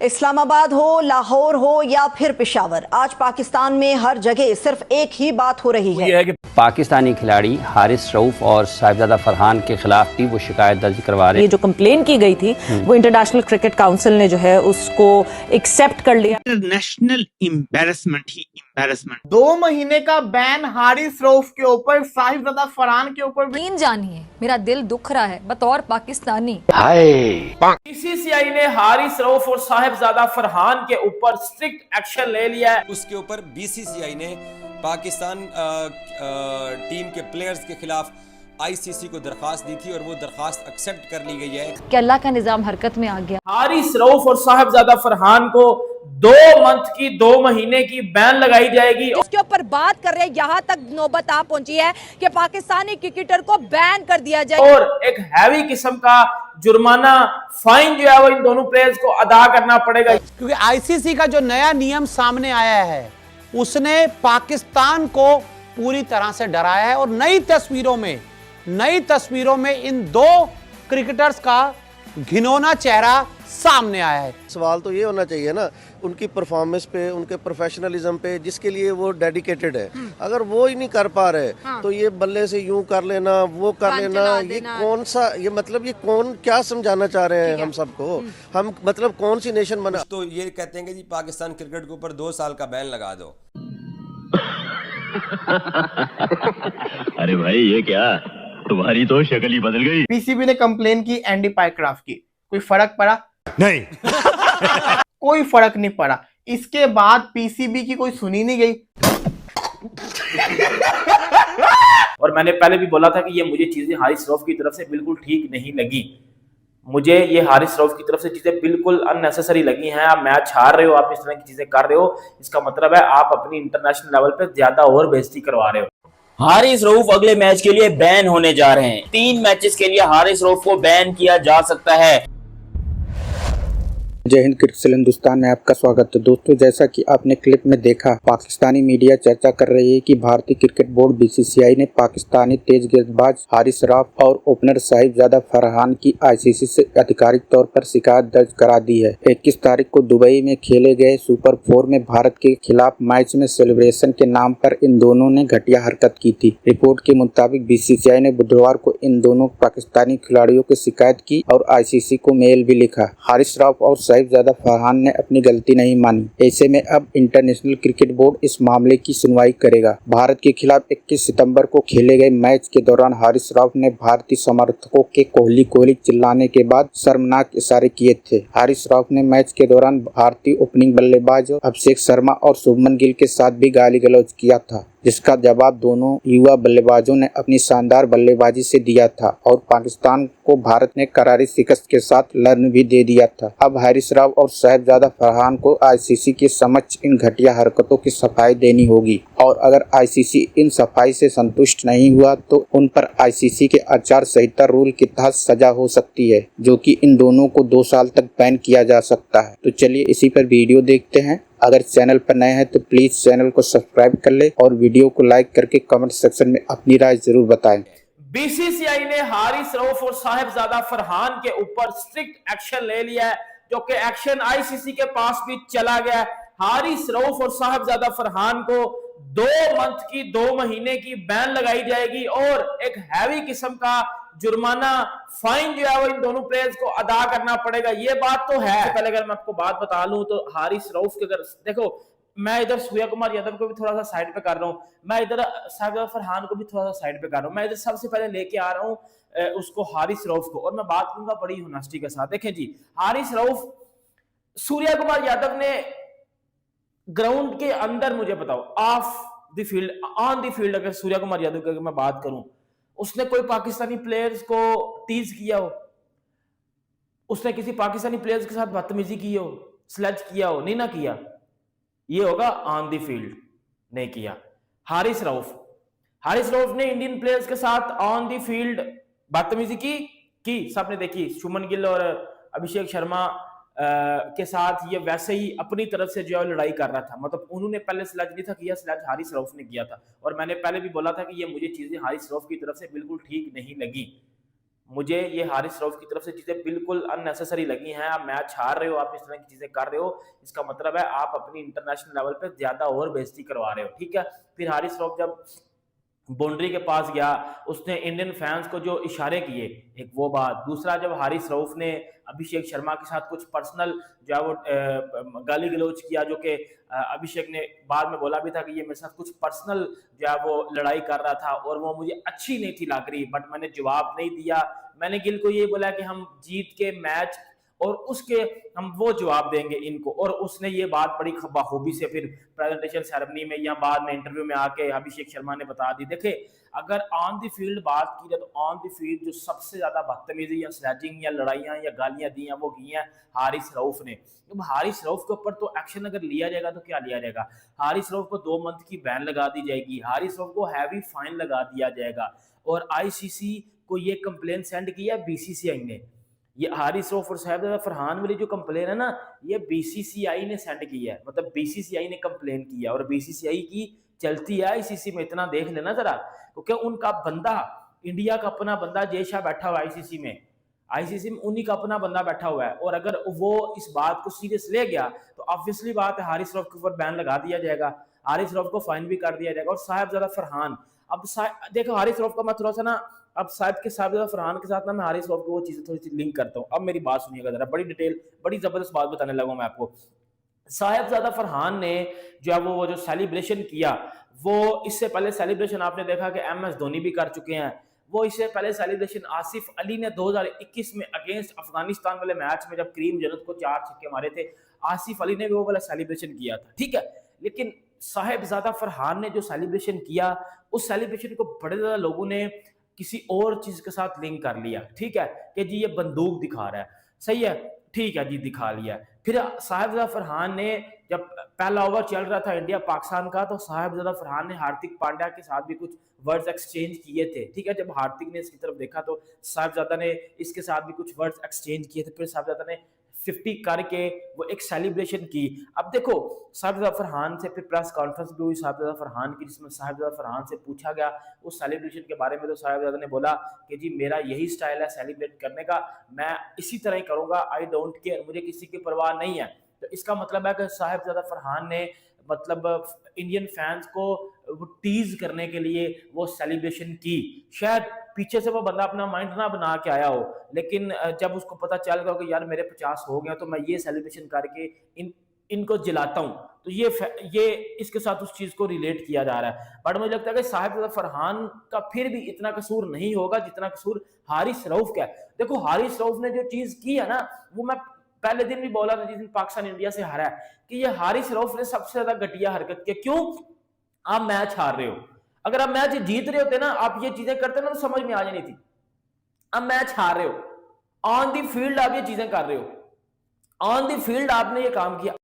इस्लामाबाद हो, लाहौर हो या फिर पेशावर, आज पाकिस्तान में हर जगह सिर्फ एक ही बात हो रही है कि पाकिस्तानी खिलाड़ी हारिस रऊफ और साहिबजादा फरहान के खिलाफ भी वो शिकायत दर्ज करवा रहे हैं। ये जो कंप्लेन की गई थी वो इंटरनेशनल क्रिकेट काउंसिल ने जो है उसको एक्सेप्ट कर लिया। इंटरनेशनल एम्बैरेसमेंट ही एम्बैरेसमेंट। 2 महीने का बैन हारिस रऊफ के ऊपर, साहिबजादा फरहान के ऊपर। यकीन जानिए मेरा दिल दुख रहा है बतौर पाकिस्तानी। बीसीसीआई ने हारिस रऊफ और साहिबजादा फरहान के ऊपर स्ट्रिक्ट एक्शन ले लिया है। उसके ऊपर बीसीसीआई ने पाकिस्तान टीम के प्लेयर्स के खिलाफ आईसीसी को दरखास्त दी थी और वो दरखास्त एक्सेप्ट कर ली गई है कि अल्लाह का निजाम हरकत में आ गया। हारिस रऊफ और साहिबजादा फरहान को 2 मंथ की 2 महीने की बैन लगाई जाएगी। इसके ऊपर बात कर रहे हैं, यहाँ तक नौबत आ पहुंची है कि पाकिस्तानी क्रिकेटर को बैन कर दिया जाए और एक हैवी किस्म का जुर्माना, फाइन जो है वो इन दोनों प्लेयर्स को अदा करना पड़ेगा। क्योंकि आईसीसी का जो नया नियम सामने आया है उसने पाकिस्तान को पूरी तरह से डराया है और नई तस्वीरों में इन 2 क्रिकेटर्स का घिनौना चेहरा सामने आया है। सवाल तो ये होना चाहिए ना उनकी परफॉर्मेंस पे, उनके प्रोफेशनलिज्म पे, जिसके लिए वो डेडिकेटेड है। अगर वो ही नहीं कर पा रहे तो ये बल्ले से यूं कर लेना, वो कर लेना, ये कौन सा, ये मतलब ये कौन क्या समझाना चाह रहे हैं हम सबको? हम मतलब कौन सी नेशन बना? तो ये कहते हैं कि जी पाकिस्तान क्रिकेट के ऊपर 2 साल का बैन लगा दो। अरे भाई ये क्या, तुम्हारी तो शक्ल ही बदल गई। पीसीबी ने कंप्लेन की एंडी पाइक्राफ्ट की, कोई फर्क पड़ा? नहीं। कोई फर्क नहीं पड़ा। इसके बाद पीसीबी की कोई सुनी नहीं गई। और मैंने पहले भी बोला था कि ये मुझे चीजें हारिस रऊफ की तरफ से बिल्कुल ठीक नहीं लगी। मुझे ये हारिस रऊफ की तरफ से चीजें बिल्कुल अननेसेसरी लगी हैं। आप मैच हार रहे हो, आप इस तरह की चीजें कर रहे हो, इसका मतलब है आप अपनी इंटरनेशनल लेवल पे ज्यादा ओवर बेइज्जती करवा रहे हो। हारिस रऊफ अगले मैच के लिए बैन होने जा रहे हैं। 3 मैचेस के लिए हारिस रऊफ को बैन किया जा सकता है। जय हिंद, क्रिकेट हिंदुस्तान में आपका स्वागत है। दोस्तों, जैसा कि आपने क्लिप में देखा, पाकिस्तानी मीडिया चर्चा कर रही है कि भारतीय क्रिकेट बोर्ड बीसीसीआई ने पाकिस्तानी तेज गेंदबाज हारिस रऊफ और ओपनर साहिबजादा फरहान की आईसीसी से आधिकारिक तौर पर शिकायत दर्ज करा दी है। 21 तारीख को दुबई में खेले गए सुपर 4 में भारत के खिलाफ मैच में सेलिब्रेशन के नाम पर इन दोनों ने घटिया हरकत की थी। रिपोर्ट के मुताबिक बीसीसीआई ने बुधवार को इन दोनों पाकिस्तानी खिलाड़ियों की शिकायत की और आईसीसी को मेल भी लिखा। हारिस रऊफ और साहिबजादा फरहान ने अपनी गलती नहीं मानी। ऐसे में अब इंटरनेशनल क्रिकेट बोर्ड इस मामले की सुनवाई करेगा। भारत के खिलाफ 21 सितंबर को खेले गए मैच के दौरान हारिस रऊफ ने भारतीय समर्थकों के कोहली कोहली चिल्लाने के बाद शर्मनाक इशारे किए थे। हारिस रऊफ ने मैच के दौरान भारतीय ओपनिंग बल्लेबाज अभिषेक शर्मा और शुभमन गिल के साथ भी गाली गलौज किया था, जिसका जवाब दोनों युवा बल्लेबाजों ने अपनी शानदार बल्लेबाजी से दिया था और पाकिस्तान को भारत ने करारी शिकस्त के साथ लड़ने भी दे दिया था। अब हारिस रऊफ और साहिबजादा फरहान को आईसीसी के समक्ष इन घटिया हरकतों की सफाई देनी होगी और अगर आईसीसी इन सफाई से संतुष्ट नहीं हुआ तो उन पर आईसीसी के आचार संहिता रूल के तहत सजा हो सकती है, जो कि इन दोनों को 2 साल तक बैन किया जा सकता है। तो चलिए इसी पर वीडियो देखते हैं। अगर चैनल पर नए हैं तो प्लीज चैनल को सब्सक्राइब कर ले और वीडियो को लाइक करके कमेंट सेक्शन में अपनी राय जरूर बताएं। बीसीसीआई ने हारिस रऊफ और साहिबजादा फरहान के ऊपर स्ट्रिक्ट एक्शन ले लिया है, जो कि एक्शन आईसीसी के पास भी चला गया। हारिस रऊफ और साहिबजादा फरहान को 2 मंथ की 2 महीने की बैन लगाई जाएगी और एक हैवी किस्म का जुर्माना, फाइन जो है वो इन दोनों प्लेयर्स को अदा करना पड़ेगा। ये बात तो है। पहले अगर मैं आपको बात बता लूं तो हारिस रऊफ के अगर देखो, मैं इधर सूर्या कुमार यादव को भी थोड़ा सा साइड पे कर रहा हूं, मैं इधर साहिबजादा फरहान को भी थोड़ा सा साइड पे कर रहा हूं। मैं इधर सबसे पहले लेके आ रहा हूं उसको हारिस रऊफ को, और मैं बात करूंगा बड़ी होनेस्टी के साथ। देखें जी, हारिस रऊफ, सूर्या कुमार यादव ने ग्राउंड के अंदर, मुझे बताओ, of the field, on the field, अगर सूर्या कुमार यादव की मैं बात करूं, उसने कोई पाकिस्तानी प्लेयर्स को टीज किया हो, उसने किसी पाकिस्तानी प्लेयर्स के साथ बदतमीजी की हो, स्लैच किया हो, नहीं ना किया, ये होगा ऑन द फील्ड, नहीं किया। हारिस रऊफ ने इंडियन प्लेयर्स के साथ ऑन द फील्ड बदतमीजी की सबने देखी। शुभमन गिल और अभिषेक शर्मा के साथ ये वैसे ही अपनी तरफ से जो है लड़ाई कर रहा था, मतलब उन्होंने पहले स्लैच नहीं था किया, स्लैच हारिस रऊफ ने किया था। और मैंने पहले भी बोला था कि ये मुझे चीजें हारिस रऊफ की तरफ से बिल्कुल ठीक नहीं लगी। मुझे ये हारिस रऊफ की तरफ से चीजें बिल्कुल अननेसेसरी लगी हैं। आप मैच हार रहे हो, आप इस तरह की चीजें कर रहे हो, इसका मतलब है आप अपनी इंटरनेशनल लेवल पे ज्यादा और बेइज्जती करवा रहे हो। ठीक है, फिर हारिस रऊफ जब बाउंड्री के पास गया, उसने इंडियन फैंस को जो इशारे किए, एक वो बात। दूसरा, जब हारिस रऊफ ने अभिषेक शर्मा के साथ कुछ पर्सनल जो है वो गाली गलौज किया, जो कि अभिषेक ने बाद में बोला भी था कि ये मेरे साथ कुछ पर्सनल जो है वो लड़ाई कर रहा था और वो मुझे अच्छी नहीं थी लग रही, बट मैंने जवाब नहीं दिया। मैंने गिल को ये बोला कि हम जीत के मैच और उसके हम वो जवाब देंगे इनको, और उसने ये बात बड़ी बखूबी से फिर प्रेजेंटेशन सेरेमनी में या बाद में इंटरव्यू में आके अभिषेक शर्मा ने बता दी। देखे, अगर ऑन द फील्ड बात की जाए तो ऑन द फील्ड जो सबसे ज्यादा बदतमीजी या स्लैजिंग या लड़ाइयां या गालियां दी हैं वो की हैं हारिस रऊफ ने। अब हारिस रऊफ के ऊपर तो एक्शन अगर लिया जाएगा तो क्या लिया जाएगा? हारिस रऊफ को 2 मंथ की बैन लगा दी जाएगी, हारिस रऊफ को हैवी फाइन लगा दिया जाएगा, और आईसीसी को ये कंप्लेन सेंड किया बीसीसीआई ने। ये हारिस रऊफ और साहिबजादा फरहान वाली जो कंप्लेन है ना, ये बीसीसीआई ने सेंड की है, मतलब बीसीसीआई ने कंप्लेन किया, और बीसीसीआई की चलती है आईसीसी में, इतना देख लेना जरा, क्योंकि उनका बंदा, इंडिया का अपना बंदा जय शाह बैठा हुआ है आईसीसी में उन्हीं का अपना बंदा बैठा हुआ है, और अगर वो इस बात को सीरियस ले गया तो ऑब्वियसली बात है हारिस रऊफ के ऊपर बैन लगा दिया जाएगा, हारिस रऊफ को फाइन भी कर दिया जाएगा। और साहिबजादा फरहान, अब देखो हारिस रऊफ का मैं थोड़ा सा ना, अब साहिबजादा फरहान के साथ ना मैं हारिस रऊफ को वो चीजें थोड़ी सी लिंक करता हूँ। अब मेरी बात सुनिएगा जरा, बड़ी डिटेल, बड़ी जबरदस्त बात बताने लगा मैं आपको। साहिबजादा फरहान ने जो है वो जो सेलिब्रेशन किया, वो इससे पहले सेलिब्रेशन आपने देखा कि MS धोनी भी कर चुके हैं। वो इससे पहले सेलिब्रेशन आसिफ अली ने 2021 में अगेंस्ट अफगानिस्तान वाले मैच में जब करीम जन्नत को 4 छक्के मारे थे, आसिफ अली ने भी वो वाला सेलिब्रेशन किया था। ठीक है, लेकिन साहिबजादा फरहान ने जो सेलिब्रेशन किया, उस सेलिब्रेशन को बड़े ज्यादा लोगों ने किसी और चीज के साथ लिंक कर लिया। ठीक है, कि जी ये बंदूक दिखा रहा है, सही है, ठीक है जी, दिखा लिया। फिर साहिबजादा फरहान ने, जब पहला ओवर चल रहा था इंडिया पाकिस्तान का, तो साहिबजादा फरहान ने हार्दिक पांड्या के साथ भी कुछ वर्ड्स एक्सचेंज किए थे। ठीक है, जब हार्दिक ने इसकी तरफ देखा तो साहिबजादा ने इसके साथ भी कुछ वर्ड्स एक्सचेंज किए थे। फिर साहिबजादा ने 50 करके वो एक सेलिब्रेशन की। अब देखो, साहिबजादा फरहान से फिर प्रेस कॉन्फ्रेंस भी हुई साहिबजादा फरहान की, जिसमें साहिबजादा फरहान से पूछा गया उस सेलिब्रेशन के बारे में, तो साहिबजादा ने बोला कि जी मेरा यही स्टाइल है सेलिब्रेट करने का, मैं इसी तरह ही करूंगा, आई डोंट केयर, मुझे किसी की परवाह नहीं है। तो इसका मतलब है कि साहिबजादा फरहान ने मतलब इंडियन फैंस को वो टीज करने के लिए वो सेलिब्रेशन की। शायद पीछे से वो बंदा अपना माइंड ना बना के आया हो, लेकिन जब उसको पता चल गया कि यार मेरे 50 हो गए तो मैं ये सेलिब्रेशन करके इनको जिलाता हूं, तो ये इसके साथ उस चीज को रिलेट किया जा रहा है। बट मुझे लगता है कि साहिबजादा फरहान का फिर भी इतना कसूर नहीं होगा जितना कसूर हारिस रऊफ का है। देखो, हारिस रऊफ ने जो चीज की है ना, वो मैं पहले दिन भी बोला था जिस दिन पाकिस्तान इंडिया से हारा है, कि ये हारिस रऊफ ने सबसे ज्यादा घटिया हरकत की। क्यों? आप मैच हार रहे हो, अगर आप मैच जीत रहे होते ना, आप ये चीजें करते ना, तो समझ में आ जानी थी। अब मैच हार रहे हो, ऑन द फील्ड आप ये चीजें कर रहे हो, ऑन द फील्ड आपने ये काम किया।